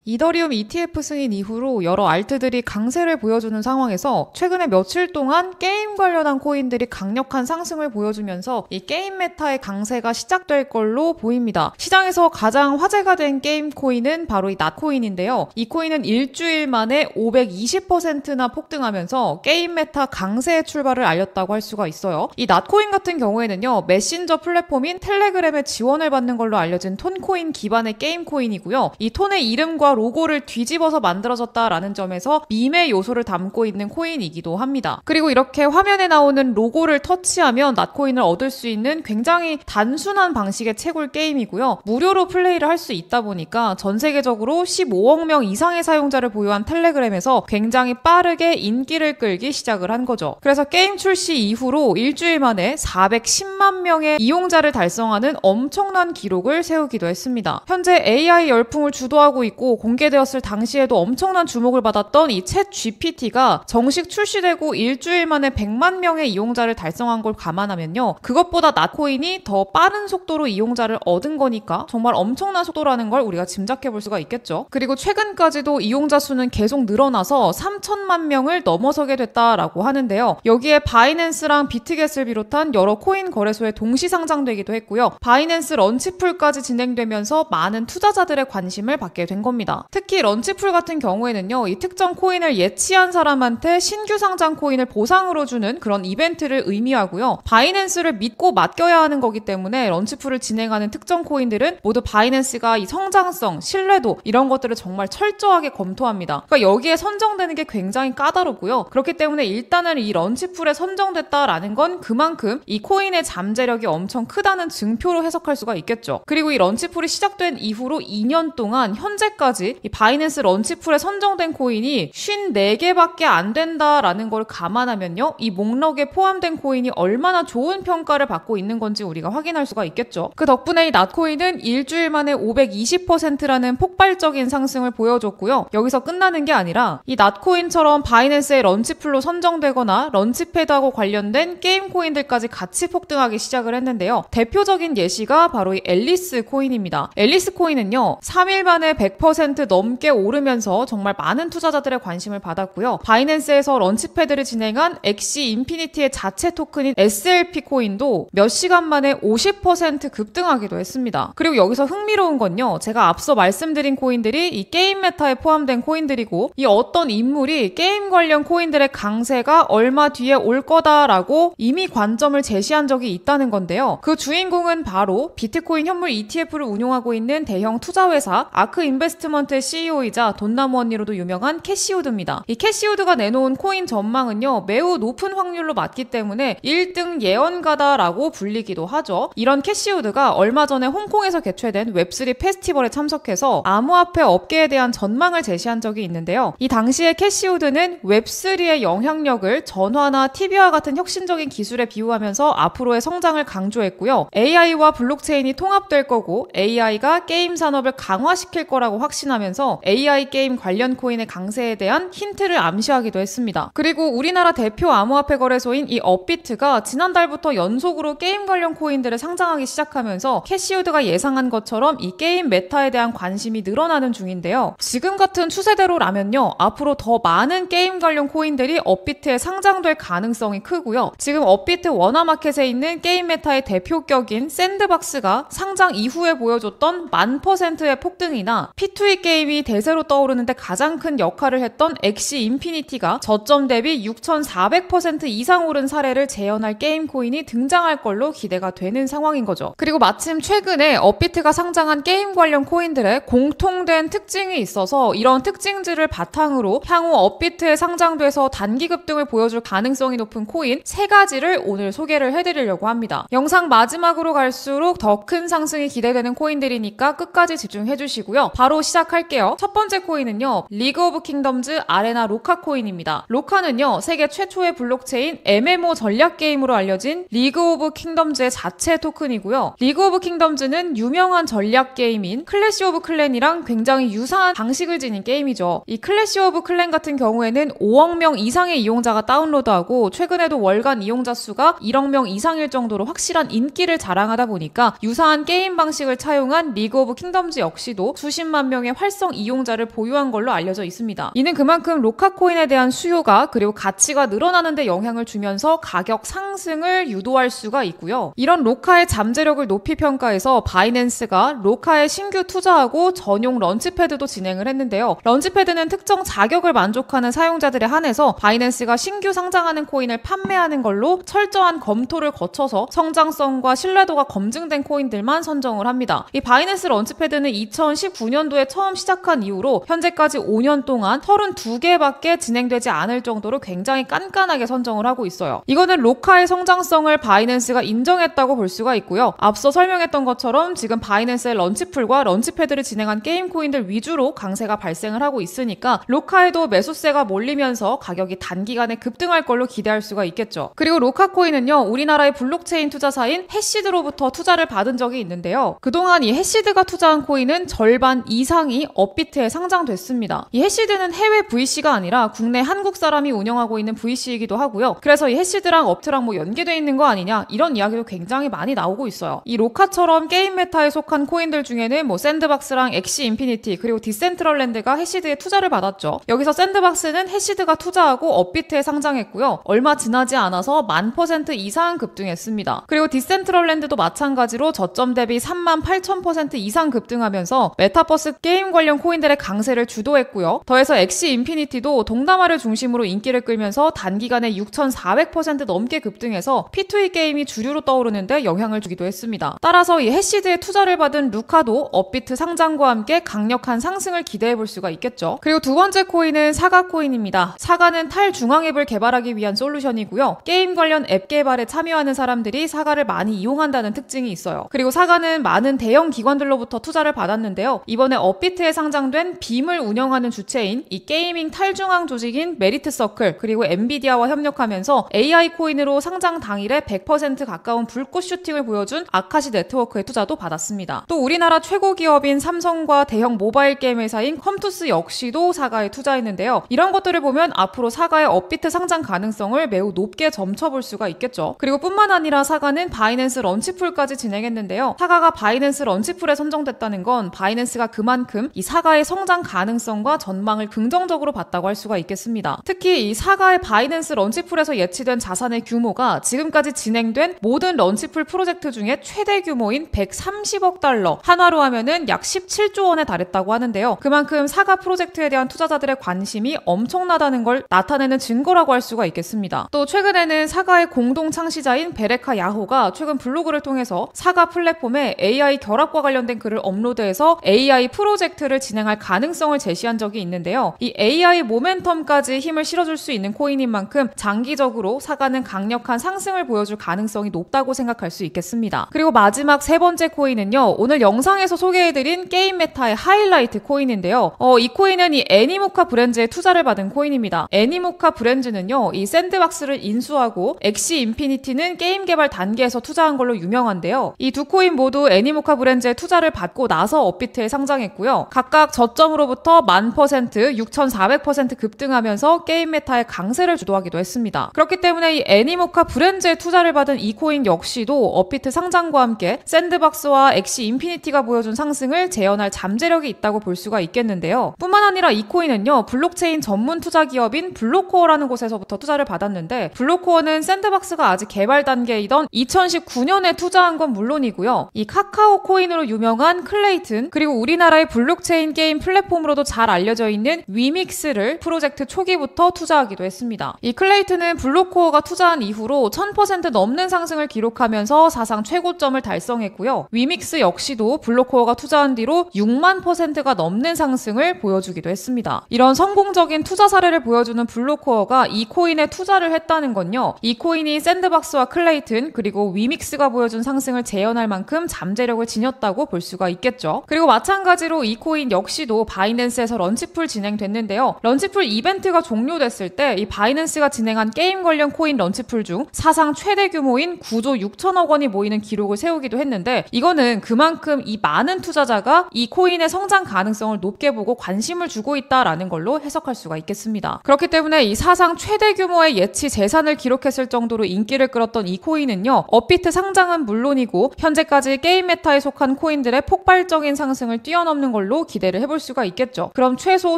이더리움 ETF 승인 이후로 여러 알트들이 강세를 보여주는 상황에서 최근에 며칠 동안 게임 관련한 코인들이 강력한 상승을 보여주면서 이 게임 메타의 강세가 시작될 걸로 보입니다. 시장에서 가장 화제가 된 게임 코인은 바로 이 낫코인인데요. 이 코인은 일주일 만에 520%나 폭등하면서 게임 메타 강세의 출발을 알렸다고 할 수가 있어요. 이 낫코인 같은 경우에는요, 메신저 플랫폼인 텔레그램의 지원을 받는 걸로 알려진 톤코인 기반의 게임 코인이고요. 이 톤의 이름과 로고를 뒤집어서 만들어졌다라는 점에서 밈의 요소를 담고 있는 코인이기도 합니다. 그리고 이렇게 화면에 나오는 로고를 터치하면 낫코인을 얻을 수 있는 굉장히 단순한 방식의 채굴 게임이고요. 무료로 플레이를 할 수 있다 보니까 전 세계적으로 15억 명 이상의 사용자를 보유한 텔레그램에서 굉장히 빠르게 인기를 끌기 시작을 한 거죠. 그래서 게임 출시 이후로 일주일 만에 410만 명의 이용자를 달성하는 엄청난 기록을 세우기도 했습니다. 현재 AI 열풍을 주도하고 있고 공개되었을 당시에도 엄청난 주목을 받았던 이 챗 GPT가 정식 출시되고 일주일 만에 100만 명의 이용자를 달성한 걸 감안하면요, 그것보다 낫코인이 더 빠른 속도로 이용자를 얻은 거니까 정말 엄청난 속도라는 걸 우리가 짐작해 볼 수가 있겠죠. 그리고 최근까지도 이용자 수는 계속 늘어나서 3천만 명을 넘어서게 됐다라고 하는데요. 여기에 바이낸스랑 비트겟을 비롯한 여러 코인 거래소에 동시 상장되기도 했고요. 바이낸스 런치풀까지 진행되면서 많은 투자자들의 관심을 받게 된 겁니다. 특히 런치풀 같은 경우에는요, 이 특정 코인을 예치한 사람한테 신규 상장 코인을 보상으로 주는 그런 이벤트를 의미하고요. 바이낸스를 믿고 맡겨야 하는 거기 때문에 런치풀을 진행하는 특정 코인들은 모두 바이낸스가 이 성장성, 신뢰도 이런 것들을 정말 철저하게 검토합니다. 그러니까 여기에 선정되는 게 굉장히 까다롭고요. 그렇기 때문에 일단은 이 런치풀에 선정됐다라는 건 그만큼 이 코인의 잠재력이 엄청 크다는 증표로 해석할 수가 있겠죠. 그리고 이 런치풀이 시작된 이후로 2년 동안 현재까지 이 바이낸스 런치풀에 선정된 코인이 54개밖에 안 된다라는 걸 감안하면요, 이 목록에 포함된 코인이 얼마나 좋은 평가를 받고 있는 건지 우리가 확인할 수가 있겠죠. 그 덕분에 이 낫코인은 일주일 만에 520%라는 폭발적인 상승을 보여줬고요. 여기서 끝나는 게 아니라 이 낫코인처럼 바이낸스의 런치풀로 선정되거나 런치패드하고 관련된 게임 코인들까지 같이 폭등하기 시작을 했는데요. 대표적인 예시가 바로 이 앨리스 코인입니다. 앨리스 코인은요, 3일 만에 100% 넘게 오르면서 정말 많은 투자자들의 관심을 받았고요. 바이낸스에서 런치패드를 진행한 엑시 인피니티의 자체 토큰인 SLP 코인도 몇 시간 만에 50% 급등하기도 했습니다. 그리고 여기서 흥미로운 건요, 제가 앞서 말씀드린 코인들이 이 게임 메타에 포함된 코인들이고, 이 어떤 인물이 게임 관련 코인들의 강세가 얼마 뒤에 올 거다라고 이미 관점을 제시한 적이 있다는 건데요. 그 주인공은 바로 비트코인 현물 ETF를 운용하고 있는 대형 투자회사 아크 인베스트먼트의 CEO이자 돈나무 언니로도 유명한 캐시우드입니다. 이 캐시우드가 내놓은 코인 전망은요, 매우 높은 확률로 맞기 때문에 1등 예언가다라고 불리기도 하죠. 이런 캐시우드가 얼마 전에 홍콩에서 개최된 웹3 페스티벌에 참석해서 암호화폐 업계에 대한 전망을 제시한 적이 있는데요. 이 당시에 캐시우드는 웹3의 영향력을 전화나 TV와 같은 혁신적인 기술에 비유하면서 앞으로의 성장을 강조했고요. AI와 블록체인이 통합될 거고 AI가 게임 산업을 강화시킬 거라고 확신하면서 AI 게임 관련 코인의 강세에 대한 힌트를 암시하기도 했습니다. 그리고 우리나라 대표 암호화폐 거래소인 이 업비트가 지난달부터 연속으로 게임 관련 코인들을 상장하기 시작하면서 캐시우드가 예상한 것처럼 이 게임 메타에 대한 관심이 늘어나는 중인데요. 지금 같은 추세대로라면요, 앞으로 더 많은 게임 관련 코인들이 업비트에 상장될 가능성이 크고요. 지금 업비트 원화마켓에 있는 게임 메타의 대표격인 샌드박스가 상장 이후에 보여줬던 1000%의 폭등이나 P2E 게임이 대세로 떠오르는데 가장 큰 역할을 했던 엑시 인피니티가 저점 대비 6400% 이상 오른 사례를 재현할 게임 코인이 등장할 걸로 기대가 되는 상황인 거죠. 그리고 마침 최근에 업비트가 상장한 게임 관련 코인들의 공통된 특징이 있어서 이런 특징들을 바탕으로 향후 업비트에 상장돼서 단기 급등을 보여줄 가능성이 높은 코인 3가지를 오늘 소개를 해드리려고 합니다. 영상 마지막으로 갈수록 더 큰 상승이 기대되는 코인들이니까 끝까지 집중해주시고요. 바로 시작할게요. 첫 번째 코인은요, 리그 오브 킹덤즈 아레나 로카 코인입니다. 로카는요, 세계 최초의 블록체인 MMO 전략 게임으로 알려진 리그 오브 킹덤즈의 자체 토큰이고요. 리그 오브 킹덤즈는 유명한 전략 게임인 클래시 오브 클랜이랑 굉장히 유사한 방식을 지닌 게임이죠. 이 클래시 오브 클랜 같은 경우에는 5억 명 이상의 이용자가 다운로드하고 최근에도 월간 이용자 수가 1억 명 이상일 정도로 확실한 인기를 자랑하다 보니까 유사한 게임 방식을 차용한 리그 오브 킹덤즈 역시도 수십만 명의 중에 활성 이용자를 보유한 걸로 알려져 있습니다. 이는 그만큼 로카 코인에 대한 수요가 그리고 가치가 늘어나는 데 영향을 주면서 가격 상승을 유도할 수가 있고요. 이런 로카의 잠재력을 높이 평가해서 바이낸스가 로카에 신규 투자하고 전용 런치패드도 진행을 했는데요. 런치패드는 특정 자격을 만족하는 사용자들에 한해서 바이낸스가 신규 상장하는 코인을 판매하는 걸로 철저한 검토를 거쳐서 성장성과 신뢰도가 검증된 코인들만 선정을 합니다. 이 바이낸스 런치패드는 2019년도에 처음 시작한 이후로 현재까지 5년 동안 32개밖에 진행되지 않을 정도로 굉장히 깐깐하게 선정을 하고 있어요. 이거는 로카의 성장성을 바이낸스가 인정했다고 볼 수가 있고요. 앞서 설명했던 것처럼 지금 바이낸스의 런치풀과 런치패드를 진행한 게임 코인들 위주로 강세가 발생을 하고 있으니까 로카에도 매수세가 몰리면서 가격이 단기간에 급등할 걸로 기대할 수가 있겠죠. 그리고 로카 코인은요, 우리나라의 블록체인 투자사인 해시드로부터 투자를 받은 적이 있는데요. 그동안 이 해시드가 투자한 코인은 절반 이상이 업비트에 상장됐습니다. 이 해시드는 해외 VC가 아니라 국내 한국 사람이 운영하고 있는 VC이기도 하고요. 그래서 이 해시드랑 업트랑 연계되어 있는 거 아니냐 이런 이야기도 굉장히 많이 나오고 있어요. 이 로카처럼 게임 메타에 속한 코인들 중에는 샌드박스랑 엑시 인피니티 그리고 디센트럴랜드가 해시드에 투자를 받았죠. 여기서 샌드박스는 해시드가 투자하고 업비트에 상장했고요. 얼마 지나지 않아서 10,000% 이상 급등했습니다. 그리고 디센트럴랜드도 마찬가지로 저점 대비 38,000% 이상 급등하면서 메타버스 게임 관련 코인들의 강세를 주도했고요. 더해서 엑시 인피니티도 동남아를 중심으로 인기를 끌면서 단기간에 6,400% 넘게 급등해서 P2E 게임이 주류로 떠오르는데 영향을 주기도 했습니다. 따라서 이 해시드에 투자를 받은 루카도 업비트 상장과 함께 강력한 상승을 기대해볼 수가 있겠죠. 그리고 두 번째 코인은 사가 코인입니다. 사가는 탈중앙 앱을 개발하기 위한 솔루션이고요. 게임 관련 앱 개발에 참여하는 사람들이 사가를 많이 이용한다는 특징이 있어요. 그리고 사가는 많은 대형 기관들로부터 투자를 받았는데요. 이번에 업비트에 상장된 빔을 운영하는 주체인 이 게이밍 탈중앙 조직인 메리트 서클 그리고 엔비디아와 협력하면서 AI 코인으로 상장 당일에 100% 가까운 불꽃 슈팅을 보여준 아카시 네트워크의 투자도 받았습니다. 또 우리나라 최고 기업인 삼성과 대형 모바일 게임 회사인 컴투스 역시도 사가에 투자했는데요. 이런 것들을 보면 앞으로 사가의 업비트 상장 가능성을 매우 높게 점쳐볼 수가 있겠죠. 그리고 뿐만 아니라 사가는 바이낸스 런치풀까지 진행했는데요. 사가가 바이낸스 런치풀에 선정됐다는 건 바이낸스가 그만큼 이 사가의 성장 가능성과 전망을 긍정적으로 봤다고 할 수가 있겠습니다. 특히 이 사가의 바이낸스 런치풀에서 예치된 자산의 규모가 지금까지 진행된 모든 런치풀 프로젝트 중에 최대 규모인 130억 달러, 한화로 하면은 약 17조 원에 달했다고 하는데요. 그만큼 사가 프로젝트에 대한 투자자들의 관심이 엄청나다는 걸 나타내는 증거라고 할 수가 있겠습니다. 또 최근에는 사가의 공동 창시자인 베레카 야호가 최근 블로그를 통해서 사가 플랫폼에 AI 결합과 관련된 글을 업로드해서 AI 프로젝트를 진행할 가능성을 제시한 적이 있는데요. 이 AI 모멘텀까지 힘을 실어줄 수 있는 코인인 만큼 장기적으로 사가는 강력한 상승을 보여줄 가능성이 높다고 생각할 수 있겠습니다. 그리고 마지막 세 번째 코인은요. 오늘 영상에서 소개해드린 게임 메타의 하이라이트 코인인데요. 이 코인은 이 애니모카 브랜드에 투자를 받은 코인입니다. 애니모카 브랜드는요. 이 샌드박스를 인수하고 엑시 인피니티는 게임 개발 단계에서 투자한 걸로 유명한데요. 이 두 코인 모두 애니모카 브랜드에 투자를 받고 나서 업비트에 상장했고요. 각각 저점으로부터 1000%, 6400% 급등하면서 게임 메타의 강세를 주도하기도 했습니다. 그렇기 때문에 이 애니모카 브랜드에 투자를 받은 이 코인 역시도 업비트 상장과 함께 샌드박스와 엑시 인피니티가 보여준 상승을 재현할 잠재력이 있다고 볼 수가 있겠는데요. 뿐만 아니라 이 코인은요. 블록체인 전문 투자 기업인 블록코어라는 곳에서부터 투자를 받았는데 블록코어는 샌드박스가 아직 개발 단계이던 2019년에 투자한 건 물론이고요. 이 카카오 코인으로 유명한 클레이튼 그리고 우리나라의 블록체인 게임 플랫폼으로도 잘 알려져 있는 위믹스를 프로젝트 초기부터 투자하기도 했습니다. 이 클레이튼은 블록코어가 투자한 이후로 1000% 넘는 상승을 기록하면서 사상 최고점을 달성했고요. 위믹스 역시도 블록코어가 투자한 뒤로 6만%가 넘는 상승을 보여주기도 했습니다. 이런 성공적인 투자 사례를 보여주는 블록코어가 이 코인에 투자를 했다는 건요. 이 코인이 샌드박스와 클레이튼 그리고 위믹스가 보여준 상승을 재현할 만큼 잠재력을 지녔다고 볼 수가 있겠죠. 그리고 마찬가지로 이 코인 역시도 바이낸스에서 런치풀 진행됐는데요. 런치풀 이벤트가 종료됐을 때 이 바이낸스가 진행한 게임 관련 코인 런치풀 중 사상 최대 규모인 9조 6천억 원이 모이는 기록을 세우기도 했는데 이거는 그만큼 이 많은 투자자가 이 코인의 성장 가능성을 높게 보고 관심을 주고 있다라는 걸로 해석할 수가 있겠습니다. 그렇기 때문에 이 사상 최대 규모의 예치 재산을 기록했을 정도로 인기를 끌었던 이 코인은요. 업비트 상장은 물론이고 현재까지 게임 메타에 속한 코인들의 폭발적인 상승을 뛰어넘는 걸로 걸로 기대를 해볼 수가 있겠죠. 그럼 최소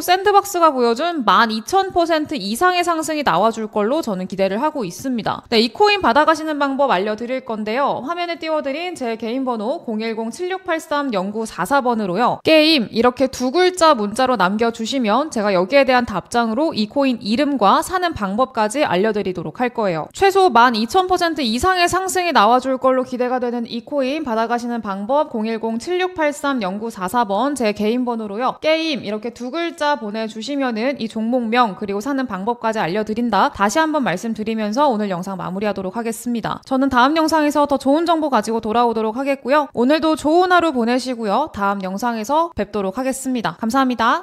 샌드박스가 보여준 12,000% 이상의 상승이 나와줄 걸로 저는 기대를 하고 있습니다. 네, 이 코인 받아가시는 방법 알려드릴 건데요. 화면에 띄워드린 제 개인 번호 010-7683-0944번으로요. 게임 이렇게 두 글자 문자로 남겨주시면 제가 여기에 대한 답장으로 이 코인 이름과 사는 방법까지 알려드리도록 할 거예요. 최소 12,000% 이상의 상승이 나와줄 걸로 기대가 되는 이 코인 받아가시는 방법 010-7683-0944번 제 개인 번호로요. 게임 이렇게 두 글자 보내주시면은 이 종목명 그리고 사는 방법까지 알려드린다. 다시 한번 말씀드리면서 오늘 영상 마무리하도록 하겠습니다. 저는 다음 영상에서 더 좋은 정보 가지고 돌아오도록 하겠고요. 오늘도 좋은 하루 보내시고요. 다음 영상에서 뵙도록 하겠습니다. 감사합니다.